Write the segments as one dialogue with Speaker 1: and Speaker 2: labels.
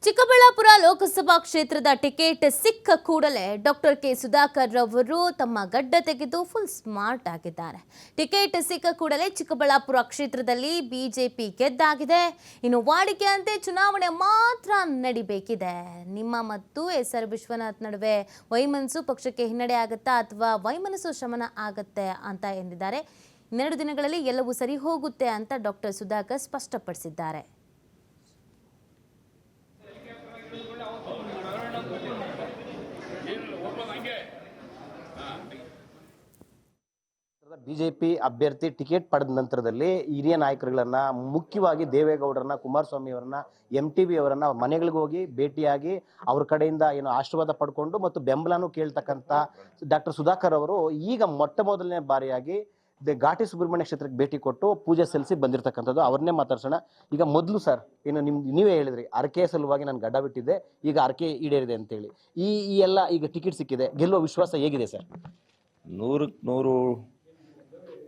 Speaker 1: ಚಿಕ್ಕಬಳ್ಳಾಪುರ ಲೋಕಸಭಾ ಕ್ಷೇತ್ರದ ಟಿಕೆಟ್ ಸಿಕ್ಕ ಕೂಡಲೇ ಡಾಕ್ಟರ್ ಕೆ ಸುಧಾಕರ್ ಅವರು ತಮ್ಮ ಗಡ್ಡ ತೆಗೆದು ಫುಲ್ ಸ್ಮಾರ್ಟ್ ಆಗಿದ್ದಾರೆ. ಟಿಕೆಟ್ ಸಿಕ್ಕ ಕೂಡಲೇ ಚಿಕ್ಕಬಳ್ಳಾಪುರ ಕ್ಷೇತ್ರದಲ್ಲಿ ಬಿಜೆಪಿ ಗೆದ್ದಾಗಿದೆ. ಇನ್ನು ವಾಡಿಕೆಯಂತೆ ಚುನಾವಣೆ ಮಾತ್ರ ನಡಿಬೇಕಿದೆ. ನಿಮ್ಮ ಮತ್ತು ಎಸ್.ಆರ್. ವಿಶ್ವನಾಥ್ ನಡುವೆ ವೈಮನಸ್ಸು ಪಕ್ಷಕ್ಕೆ ಹಿನ್ನಡೆ ಆಗುತ್ತಾ ಅಥವಾ ವೈಮನಸ್ಸು ಶಮನ ಆಗುತ್ತೆ ಅಂತ ಎಂದಿದ್ದಾರೆ. ಇನ್ನೆರಡು ದಿನಗಳಲ್ಲಿ ಎಲ್ಲವೂ ಸರಿ ಹೋಗುತ್ತೆ ಅಂತ ಡಾಕ್ಟರ್ ಸುಧಾಕರ್ ಸ್ಪಷ್ಟಪಡಿಸಿದ್ದಾರೆ.
Speaker 2: ಬಿಜೆಪಿ ಅಭ್ಯರ್ಥಿ ಟಿಕೆಟ್ ಪಡೆದ ನಂತರದಲ್ಲಿ ಹಿರಿಯ ನಾಯಕರುಗಳನ್ನ, ಮುಖ್ಯವಾಗಿ ದೇವೇಗೌಡರನ್ನ, ಕುಮಾರಸ್ವಾಮಿ ಅವರನ್ನ, MTV ಅವರನ್ನ ಮನೆಗಳಿಗೆ ಹೋಗಿ ಭೇಟಿಯಾಗಿ ಅವ್ರ ಕಡೆಯಿಂದ ಏನು ಆಶೀರ್ವಾದ ಪಡ್ಕೊಂಡು ಮತ್ತು ಬೆಂಬಲನೂ ಕೇಳ್ತಕ್ಕಂಥ ಡಾಕ್ಟರ್ ಸುಧಾಕರ್ ಅವರು ಈಗ ಮೊಟ್ಟ ಮೊದಲನೇ ಬಾರಿಯಾಗಿ ಘಾಟಿ ಸುಬ್ರಹ್ಮಣ್ಯ ಕ್ಷೇತ್ರಕ್ಕೆ ಭೇಟಿ ಕೊಟ್ಟು ಪೂಜೆ ಸಲ್ಲಿಸಿ ಬಂದಿರತಕ್ಕಂಥದ್ದು. ಅವ್ರನ್ನೇ ಮಾತಾಡ್ಸೋಣ. ಈಗ ಮೊದಲು ಸರ್, ಇನ್ನು ನೀವೇ ಹೇಳಿದ್ರಿ ಅರಕೆ ಸಲುವಾಗಿ ನಾನು ಗಡ್ಡ ಬಿಟ್ಟಿದ್ದೆ, ಈಗ ಅರಕೆ ಈಡೇರಿದೆ ಅಂತೇಳಿ. ಈ ಎಲ್ಲ ಈಗ ಟಿಕೆಟ್ ಸಿಕ್ಕಿದೆ, ಗೆಲ್ಲುವ ವಿಶ್ವಾಸ ಹೇಗಿದೆ ಸರ್?
Speaker 3: 100%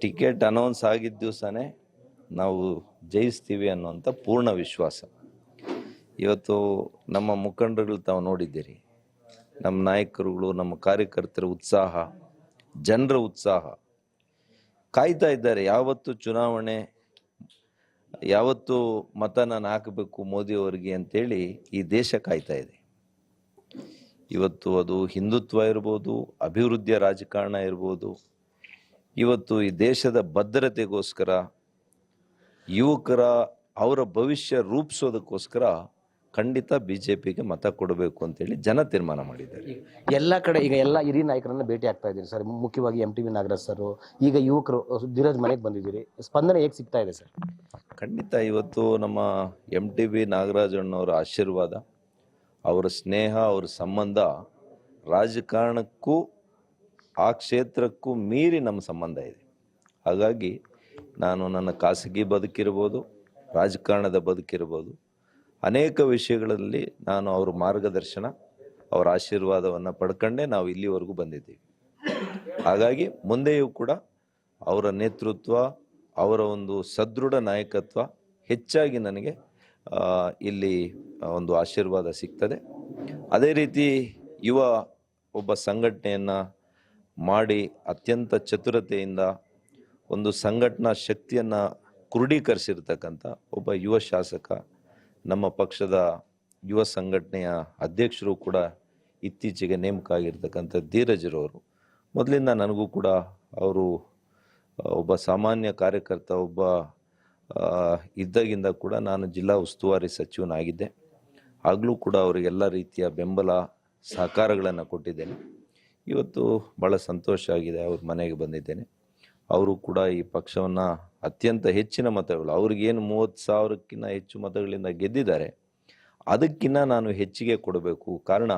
Speaker 3: ಟಿಕೆಟ್ ಅನೌನ್ಸ್ ಆಗಿದ್ದ ದಿವಸನೇ ನಾವು ಜಯಿಸ್ತೀವಿ ಅನ್ನೋಂಥ ಪೂರ್ಣ ವಿಶ್ವಾಸ. ಇವತ್ತು ನಮ್ಮ ಮುಖಂಡರುಗಳು ತಾವು ನೋಡಿದ್ದೀರಿ, ನಮ್ಮ ನಾಯಕರುಗಳು, ನಮ್ಮ ಕಾರ್ಯಕರ್ತರ ಉತ್ಸಾಹ, ಜನರ ಉತ್ಸಾಹ ಕಾಯ್ತಾ ಇದ್ದಾರೆ. ಯಾವತ್ತು ಚುನಾವಣೆ, ಯಾವತ್ತು ಮತ ನಾನು ಹಾಕಬೇಕು ಮೋದಿಯವರಿಗೆ ಅಂತೇಳಿ ಈ ದೇಶ ಕಾಯ್ತಾ ಇದೆ. ಇವತ್ತು ಅದು ಹಿಂದುತ್ವ ಇರ್ಬೋದು, ಅಭಿವೃದ್ಧಿಯ ರಾಜಕಾರಣ ಇರ್ಬೋದು, ಇವತ್ತು ಈ ದೇಶದ ಭದ್ರತೆಗೋಸ್ಕರ, ಯುವಕರ ಅವರ ಭವಿಷ್ಯ ರೂಪಿಸೋದಕ್ಕೋಸ್ಕರ ಖಂಡಿತ BJPಗೆ ಮತ ಕೊಡಬೇಕು ಅಂತೇಳಿ ಜನ ತೀರ್ಮಾನ ಮಾಡಿದ್ದಾರೆ.
Speaker 2: ಎಲ್ಲ ಕಡೆ ಈಗ ಎಲ್ಲ ಹಿರಿಯ ನಾಯಕರನ್ನ ಭೇಟಿ ಆಗ್ತಾ ಇದ್ದೀರಿ ಸರ್, ಮುಖ್ಯವಾಗಿ MTV ನಾಗರಾಜ್ ಸರ್, ಈಗ ಯುವಕರು ಧೀರಜ್ ಮನೆಗೆ ಬಂದಿದ್ದೀರಿ. ಸ್ಪಂದನೆ ಹೇಗೆ ಸಿಗ್ತಾ ಇದೆ ಸರ್?
Speaker 3: ಖಂಡಿತ ಇವತ್ತು ನಮ್ಮ MTV ನಾಗರಾಜ್ ಅಣ್ಣವರ ಆಶೀರ್ವಾದ, ಅವರ ಸ್ನೇಹ, ಅವರ ಸಂಬಂಧ ರಾಜಕಾರಣಕ್ಕೂ ಆ ಕ್ಷೇತ್ರಕ್ಕೂ ಮೀರಿ ನಮ್ಮ ಸಂಬಂಧ ಇದೆ. ಹಾಗಾಗಿ ನಾನು ನನ್ನ ಖಾಸಗಿ ಬದುಕಿರ್ಬೋದು, ರಾಜಕಾರಣದ ಬದುಕಿರ್ಬೋದು, ಅನೇಕ ವಿಷಯಗಳಲ್ಲಿ ನಾನು ಅವರ ಮಾರ್ಗದರ್ಶನ, ಅವರ ಆಶೀರ್ವಾದವನ್ನು ಪಡ್ಕೊಂಡೇ ನಾವು ಇಲ್ಲಿವರೆಗೂ ಬಂದಿದ್ದೀವಿ. ಹಾಗಾಗಿ ಮುಂದೆಯೂ ಕೂಡ ಅವರ ನೇತೃತ್ವ, ಅವರ ಒಂದು ಸದೃಢ ನಾಯಕತ್ವ ಹೆಚ್ಚಾಗಿ ನನಗೆ ಇಲ್ಲಿ ಒಂದು ಆಶೀರ್ವಾದ ಸಿಗ್ತದೆ. ಅದೇ ರೀತಿ ಒಬ್ಬ ಸಂಘಟನೆಯನ್ನು ಮಾಡಿ ಅತ್ಯಂತ ಚತುರತೆಯಿಂದ ಒಂದು ಸಂಘಟನಾ ಶಕ್ತಿಯನ್ನು ಕ್ರೋಢೀಕರಿಸಿರ್ತಕ್ಕಂಥ ಒಬ್ಬ ಯುವ ಶಾಸಕ, ನಮ್ಮ ಪಕ್ಷದ ಯುವ ಸಂಘಟನೆಯ ಅಧ್ಯಕ್ಷರು ಕೂಡ ಇತ್ತೀಚೆಗೆ ನೇಮಕ ಆಗಿರ್ತಕ್ಕಂಥ ಧೀರಜ್ರವರು, ಮೊದಲಿಂದ ನನಗೂ ಕೂಡ ಅವರು ಒಬ್ಬ ಸಾಮಾನ್ಯ ಕಾರ್ಯಕರ್ತ ಇದ್ದಾಗಿಂದ ಕೂಡ ನಾನು ಜಿಲ್ಲಾ ಉಸ್ತುವಾರಿ ಸಚಿವನಾಗಿದ್ದೆ. ಆಗಲೂ ಕೂಡ ಅವರಿಗೆಲ್ಲ ರೀತಿಯ ಬೆಂಬಲ ಸಹಕಾರಗಳನ್ನು ಕೊಟ್ಟಿದ್ದೇನೆ. ಇವತ್ತು ಭಾಳ ಸಂತೋಷ ಆಗಿದೆ, ಅವ್ರ ಮನೆಗೆ ಬಂದಿದ್ದೇನೆ. ಅವರು ಕೂಡ ಈ ಪಕ್ಷವನ್ನು ಅತ್ಯಂತ ಹೆಚ್ಚಿನ ಮತಗಳು, ಅವ್ರಿಗೇನು 30,000ಕ್ಕಿಂತ ಹೆಚ್ಚು ಮತಗಳಿಂದ ಗೆದ್ದಿದ್ದಾರೆ, ಅದಕ್ಕಿಂತ ನಾನು ಹೆಚ್ಚಿಗೆ ಕೊಡಬೇಕು. ಕಾರಣ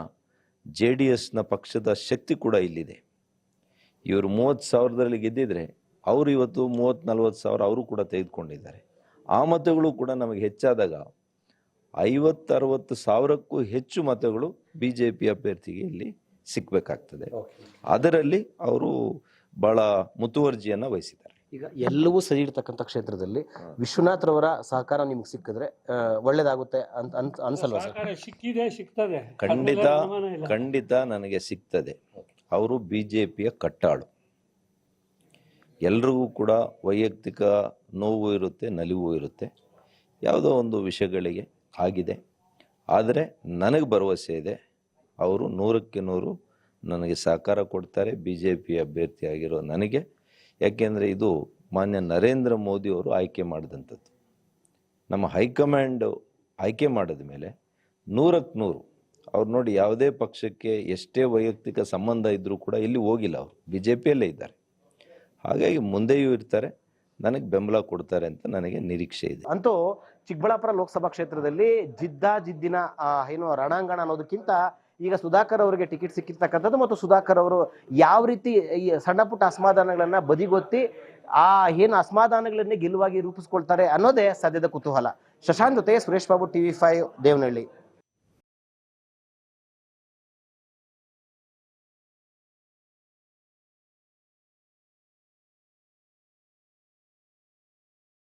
Speaker 3: JDSನ ಪಕ್ಷದ ಶಕ್ತಿ ಕೂಡ ಇಲ್ಲಿದೆ. ಇವರು 30,000ದಲ್ಲಿ ಗೆದ್ದಿದ್ರೆ ಅವರು ಇವತ್ತು 30-40 ಸಾವಿರ ಅವರು ಕೂಡ ತೆಗೆದುಕೊಂಡಿದ್ದಾರೆ. ಆ ಮತಗಳು ಕೂಡ ನಮಗೆ ಹೆಚ್ಚಾದಾಗ 50-60 ಸಾವಿರಕ್ಕೂ ಹೆಚ್ಚು ಮತಗಳು BJP ಅಭ್ಯರ್ಥಿಗೆ ಇಲ್ಲಿ ಸಿಕ್ಕಬೇಕಾಗ್ತದೆ. ಅದರಲ್ಲಿ ಅವರು ಬಹಳ ಮುತುವರ್ಜಿಯನ್ನು ವಹಿಸಿದ್ದಾರೆ.
Speaker 2: ಈಗ ಎಲ್ಲವೂ ಸರಿ ಇರ್ತಕ್ಕಂಥ ಕ್ಷೇತ್ರದಲ್ಲಿ ವಿಶ್ವನಾಥ್ ರವರ ಸಹಕಾರ ನಿಮ್ಗೆ ಸಿಕ್ಕಿದ್ರೆ ಒಳ್ಳೇದಾಗುತ್ತೆ ಅಂತ ಅನ್ಸಲ್ವಾ ಸರ್?
Speaker 3: ಖಂಡಿತ ನನಗೆ ಸಿಗ್ತದೆ. ಅವರು BJPಯ ಕಟ್ಟಾಳು. ಎಲ್ರಿಗೂ ಕೂಡ ವೈಯಕ್ತಿಕ ನೋವು ಇರುತ್ತೆ, ನಲಿವು ಇರುತ್ತೆ, ಯಾವುದೋ ಒಂದು ವಿಷಯಗಳಿಗೆ ಆಗಿದೆ. ಆದರೆ ನನಗೆ ಭರವಸೆ ಇದೆ, ಅವರು 100ಕ್ಕೆ 100 ನನಗೆ ಸಹಕಾರ ಕೊಡ್ತಾರೆ, BJP ಅಭ್ಯರ್ಥಿಯಾಗಿರೋ ನನಗೆ. ಯಾಕೆಂದರೆ ಇದು ಮಾನ್ಯ ನರೇಂದ್ರ ಮೋದಿ ಅವರು ಆಯ್ಕೆ ಮಾಡಿದಂಥದ್ದು. ನಮ್ಮ ಹೈಕಮಾಂಡ್ ಆಯ್ಕೆ ಮಾಡಿದ ಮೇಲೆ 100ಕ್ಕೆ 100 ಅವ್ರು ನೋಡಿ, ಯಾವುದೇ ಪಕ್ಷಕ್ಕೆ ಎಷ್ಟೇ ವೈಯಕ್ತಿಕ ಸಂಬಂಧ ಇದ್ದರೂ ಕೂಡ ಇಲ್ಲಿ ಹೋಗಿಲ್ಲ, ಅವರು BJPಯಲ್ಲೇ ಇದ್ದಾರೆ. ಹಾಗಾಗಿ ಮುಂದೆಯೂ ಇರ್ತಾರೆ, ನನಗೆ ಬೆಂಬಲ ಕೊಡ್ತಾರೆ ಅಂತ ನನಗೆ ನಿರೀಕ್ಷೆ ಇದೆ.
Speaker 2: ಅಂತೂ ಚಿಕ್ಕಬಳ್ಳಾಪುರ ಲೋಕಸಭಾ ಕ್ಷೇತ್ರದಲ್ಲಿ ಜಿದ್ದಿನ ಏನು ರಣಾಂಗಣ ಅನ್ನೋದಕ್ಕಿಂತ ಈಗ ಸುಧಾಕರ್ ಅವರಿಗೆ ಟಿಕೆಟ್ ಸಿಕ್ಕಿರ್ತಕ್ಕಂಥದ್ದು ಮತ್ತು ಸುಧಾಕರ್ ಅವರು ಯಾವ ರೀತಿ ಈ ಸಣ್ಣ ಪುಟ್ಟ ಅಸಮಾಧಾನಗಳನ್ನ ಬದಿಗೊತ್ತಿ ಆ ಏನು ಅಸಮಾಧಾನಗಳನ್ನೇ ಗೆಲುವಾಗಿ ರೂಪಿಸ್ಕೊಳ್ತಾರೆ ಅನ್ನೋದೇ ಸದ್ಯದ ಕುತೂಹಲ. ಶಶಾಂಕ್ ಜೊತೆ ಸುರೇಶ್ ಬಾಬು, TV5 ದೇವನಹಳ್ಳಿ.